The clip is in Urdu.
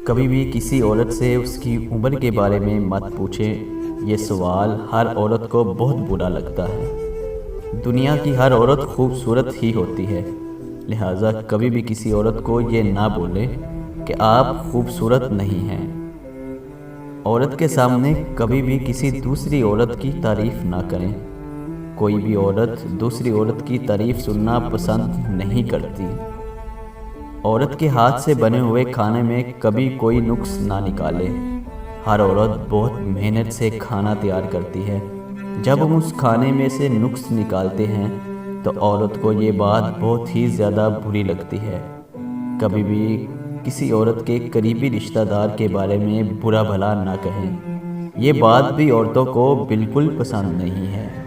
کبھی بھی کسی عورت سے اس کی عمر کے بارے میں مت پوچھیں، یہ سوال ہر عورت کو بہت برا لگتا ہے۔ دنیا کی ہر عورت خوبصورت ہی ہوتی ہے، لہٰذا کبھی بھی کسی عورت کو یہ نہ بولیں کہ آپ خوبصورت نہیں ہیں۔ عورت کے سامنے کبھی بھی کسی دوسری عورت کی تعریف نہ کریں۔ کوئی بھی عورت دوسری عورت کی تعریف سننا پسند نہیں کرتی۔ عورت کے ہاتھ سے بنے ہوئے کھانے میں کبھی کوئی نقص نہ نکالے۔ ہر عورت بہت محنت سے کھانا تیار کرتی ہے، جب ہم اس کھانے میں سے نقص نکالتے ہیں تو عورت کو یہ بات بہت ہی زیادہ بری لگتی ہے۔ کبھی بھی کسی عورت کے قریبی رشتہ دار کے بارے میں برا بھلا نہ کہیں، یہ بات بھی عورتوں کو بالکل پسند نہیں ہے۔